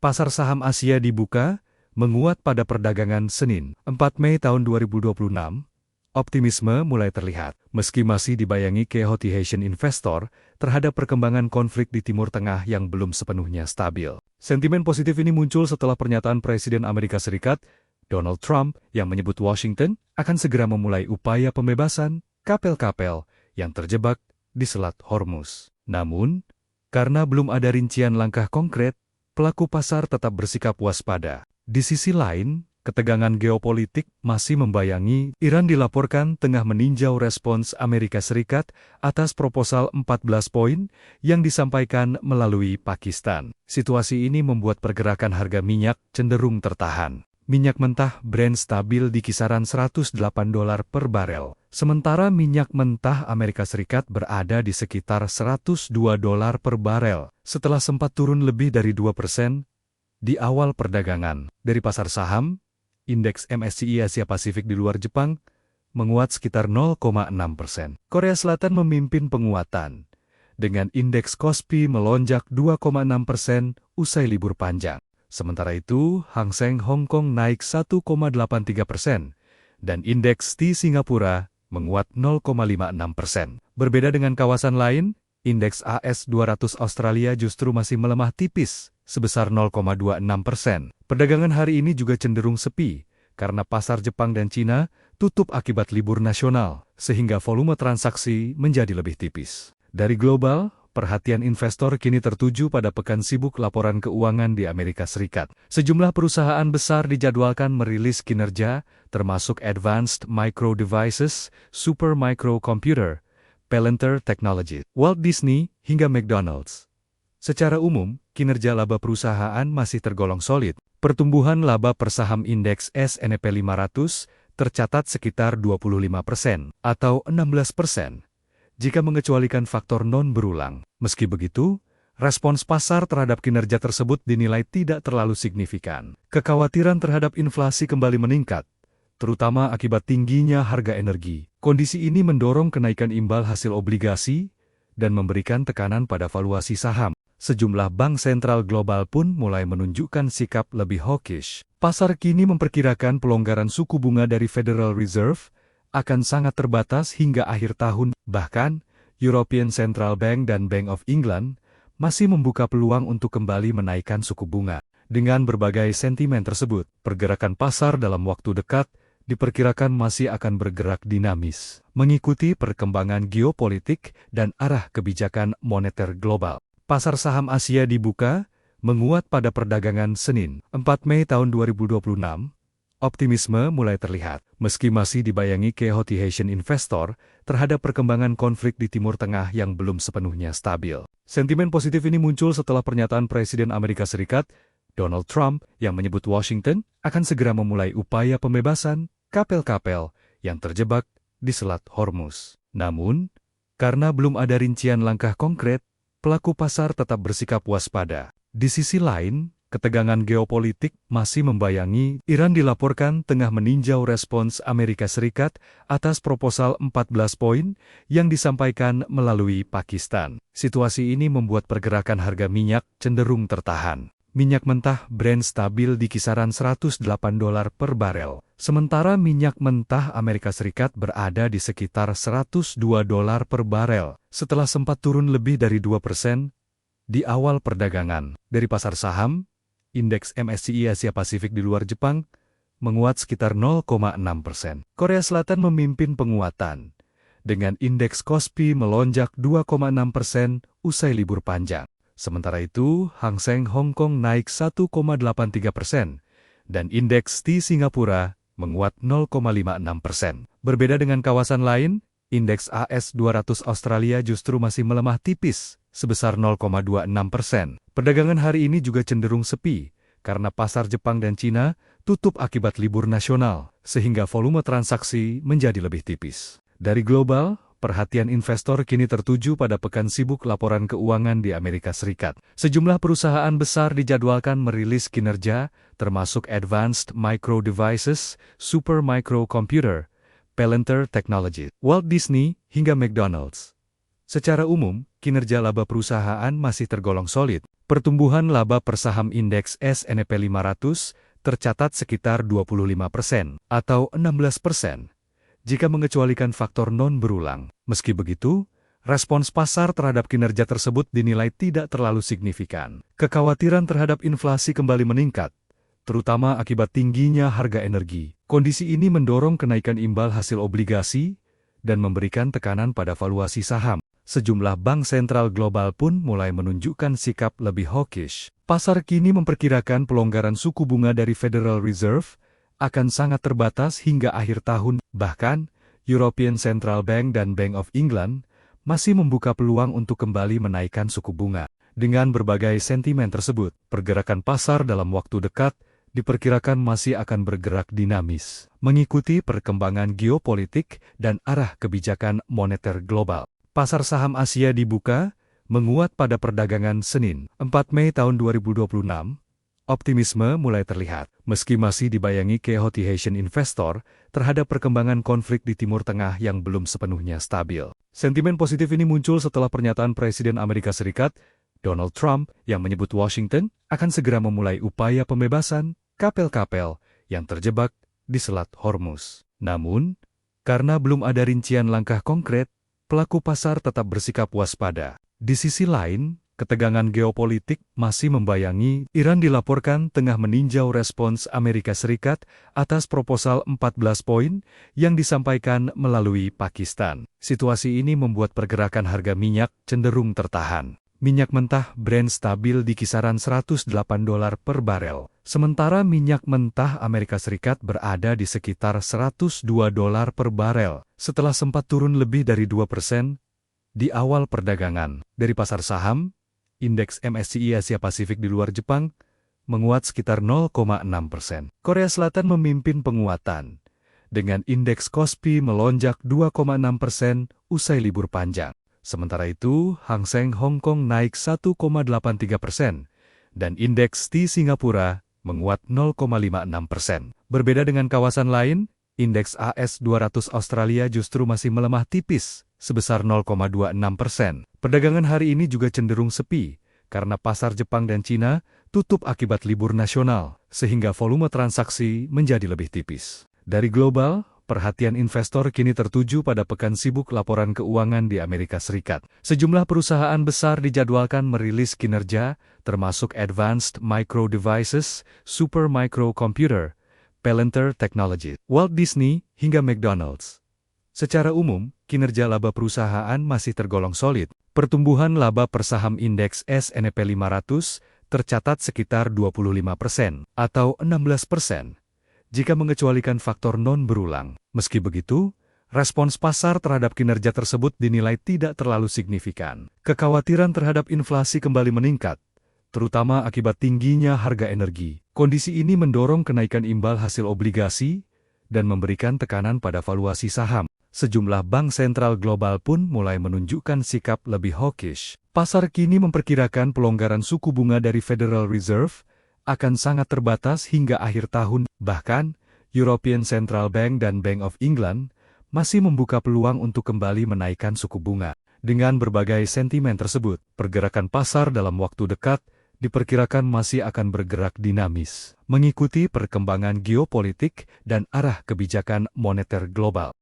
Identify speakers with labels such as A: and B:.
A: Pasar saham Asia dibuka, menguat pada perdagangan Senin, 4 Mei tahun 2026. Optimisme mulai terlihat, meski masih dibayangi kekhawatiran investor terhadap perkembangan konflik di Timur Tengah yang belum sepenuhnya stabil. Sentimen positif ini muncul setelah pernyataan Presiden Amerika Serikat, Donald Trump, yang menyebut Washington akan segera memulai upaya pembebasan kapal-kapal yang terjebak di Selat Hormuz. Namun, karena belum ada rincian langkah konkret, pelaku pasar tetap bersikap waspada. Di sisi lain, ketegangan geopolitik masih membayangi. Iran dilaporkan tengah meninjau respons Amerika Serikat atas proposal 14 poin yang disampaikan melalui Pakistan. Situasi ini membuat pergerakan harga minyak cenderung tertahan. Minyak mentah Brent stabil di kisaran $108 per barel, sementara minyak mentah Amerika Serikat berada di sekitar $102 per barel, setelah sempat turun lebih dari 2% di awal perdagangan. Dari pasar saham, indeks MSCI Asia Pasifik di luar Jepang menguat sekitar 0,6%. Korea Selatan memimpin penguatan, dengan indeks Kospi melonjak 2,6% usai libur panjang. Sementara itu, Hang Seng Hong Kong naik 1,83% dan indeks di Singapura menguat 0,56%. Berbeda dengan kawasan lain, indeks AS 200 Australia justru masih melemah tipis sebesar 0,26%. Perdagangan hari ini juga cenderung sepi karena pasar Jepang dan Cina tutup akibat libur nasional, sehingga volume transaksi menjadi lebih tipis. Dari global, perhatian investor kini tertuju pada pekan sibuk laporan keuangan di Amerika Serikat. Sejumlah perusahaan besar dijadwalkan merilis kinerja, termasuk Advanced Micro Devices, Super Micro Computer, Palantir Technologies, Walt Disney, hingga McDonald's. Secara umum, kinerja laba perusahaan masih tergolong solid. Pertumbuhan laba per saham indeks S&P 500 tercatat sekitar 25% atau 16%. Jika mengecualikan faktor non-berulang. Meski begitu, respons pasar terhadap kinerja tersebut dinilai tidak terlalu signifikan. Kekhawatiran terhadap inflasi kembali meningkat, terutama akibat tingginya harga energi. Kondisi ini mendorong kenaikan imbal hasil obligasi dan memberikan tekanan pada valuasi saham. Sejumlah bank sentral global pun mulai menunjukkan sikap lebih hawkish. Pasar kini memperkirakan pelonggaran suku bunga dari Federal Reserve akan sangat terbatas hingga akhir tahun. Bahkan, European Central Bank dan Bank of England masih membuka peluang untuk kembali menaikkan suku bunga. Dengan berbagai sentimen tersebut, pergerakan pasar dalam waktu dekat diperkirakan masih akan bergerak dinamis, mengikuti perkembangan geopolitik dan arah kebijakan moneter global. Pasar saham Asia dibuka, menguat pada perdagangan Senin, 4 Mei tahun 2026. Optimisme mulai terlihat, meski masih dibayangi kekhawatiran investor terhadap perkembangan konflik di Timur Tengah yang belum sepenuhnya stabil. Sentimen positif ini muncul setelah pernyataan Presiden Amerika Serikat, Donald Trump, yang menyebut Washington akan segera memulai upaya pembebasan kapal-kapal yang terjebak di Selat Hormuz. Namun, karena belum ada rincian langkah konkret, pelaku pasar tetap bersikap waspada. Di sisi lain, ketegangan geopolitik masih membayangi. Iran dilaporkan tengah meninjau respons Amerika Serikat atas proposal 14 poin yang disampaikan melalui Pakistan. Situasi ini membuat pergerakan harga minyak cenderung tertahan. Minyak mentah Brent stabil di kisaran $108 per barel, sementara minyak mentah Amerika Serikat berada di sekitar $102 per barel, setelah sempat turun lebih dari 2% di awal perdagangan. Dari pasar saham, indeks MSCI Asia Pasifik di luar Jepang menguat sekitar 0,6%. Korea Selatan memimpin penguatan, dengan indeks Kospi melonjak 2,6% usai libur panjang. Sementara itu, Hang Seng Hong Kong naik 1,83% dan indeks di Singapura menguat 0,56%. Berbeda dengan kawasan lain, indeks AS 200 Australia justru masih melemah tipis sebesar 0,26%. Perdagangan hari ini juga cenderung sepi karena pasar Jepang dan Cina tutup akibat libur nasional, sehingga volume transaksi menjadi lebih tipis. Dari global, perhatian investor kini tertuju pada pekan sibuk laporan keuangan di Amerika Serikat. Sejumlah perusahaan besar dijadwalkan merilis kinerja, termasuk Advanced Micro Devices, Super Micro Computer, Palantir Technologies, Walt Disney, hingga McDonald's. Secara umum, kinerja laba perusahaan masih tergolong solid. Pertumbuhan laba per saham indeks S&P 500 tercatat sekitar 25% atau 16% jika mengecualikan faktor non-berulang. Meski begitu, respons pasar terhadap kinerja tersebut dinilai tidak terlalu signifikan. Kekhawatiran terhadap inflasi kembali meningkat, terutama akibat tingginya harga energi. Kondisi ini mendorong kenaikan imbal hasil obligasi dan memberikan tekanan pada valuasi saham. Sejumlah bank sentral global pun mulai menunjukkan sikap lebih hawkish. Pasar kini memperkirakan pelonggaran suku bunga dari Federal Reserve akan sangat terbatas hingga akhir tahun. Bahkan, European Central Bank dan Bank of England masih membuka peluang untuk kembali menaikkan suku bunga. Dengan berbagai sentimen tersebut, pergerakan pasar dalam waktu dekat diperkirakan masih akan bergerak dinamis, mengikuti perkembangan geopolitik dan arah kebijakan moneter global. Pasar saham Asia dibuka, menguat pada perdagangan Senin, 4 Mei tahun 2026. Optimisme mulai terlihat, meski masih dibayangi kekhawatiran investor terhadap perkembangan konflik di Timur Tengah yang belum sepenuhnya stabil. Sentimen positif ini muncul setelah pernyataan Presiden Amerika Serikat, Donald Trump, yang menyebut Washington akan segera memulai upaya pembebasan kapal-kapal yang terjebak di Selat Hormuz. Namun, karena belum ada rincian langkah konkret, pelaku pasar tetap bersikap waspada. Di sisi lain, ketegangan geopolitik masih membayangi. Iran dilaporkan tengah meninjau respons Amerika Serikat atas proposal 14 poin yang disampaikan melalui Pakistan. Situasi ini membuat pergerakan harga minyak cenderung tertahan. Minyak mentah Brent stabil di kisaran $108 per barel. Sementara minyak mentah Amerika Serikat berada di sekitar $102 per barel, setelah sempat turun lebih dari 2% di awal perdagangan. Dari pasar saham, indeks MSCI Asia Pasifik di luar Jepang menguat sekitar 0,6%. Korea Selatan memimpin penguatan, dengan indeks Kospi melonjak 2,6% usai libur panjang. Sementara itu, Hang Seng Hong Kong naik 1,83% dan indeks TI Singapura menguat 0,56%. Berbeda dengan kawasan lain, indeks AS 200 Australia justru masih melemah tipis sebesar 0,26%. Perdagangan hari ini juga cenderung sepi karena pasar Jepang dan Cina tutup akibat libur nasional, sehingga volume transaksi menjadi lebih tipis. Dari global, perhatian investor kini tertuju pada pekan sibuk laporan keuangan di Amerika Serikat. Sejumlah perusahaan besar dijadwalkan merilis kinerja, termasuk Advanced Micro Devices, Super Micro Computer, Palantir Technologies, Walt Disney, hingga McDonald's. Secara umum, kinerja laba perusahaan masih tergolong solid. Pertumbuhan laba per saham indeks S&P 500 tercatat sekitar 25% atau 16%. Jika mengecualikan faktor non-berulang. Meski begitu, respons pasar terhadap kinerja tersebut dinilai tidak terlalu signifikan. Kekhawatiran terhadap inflasi kembali meningkat, terutama akibat tingginya harga energi. Kondisi ini mendorong kenaikan imbal hasil obligasi dan memberikan tekanan pada valuasi saham. Sejumlah bank sentral global pun mulai menunjukkan sikap lebih hawkish. Pasar kini memperkirakan pelonggaran suku bunga dari Federal Reserve akan sangat terbatas hingga akhir tahun. Bahkan, European Central Bank dan Bank of England masih membuka peluang untuk kembali menaikkan suku bunga. Dengan berbagai sentimen tersebut, pergerakan pasar dalam waktu dekat diperkirakan masih akan bergerak dinamis, mengikuti perkembangan geopolitik dan arah kebijakan moneter global.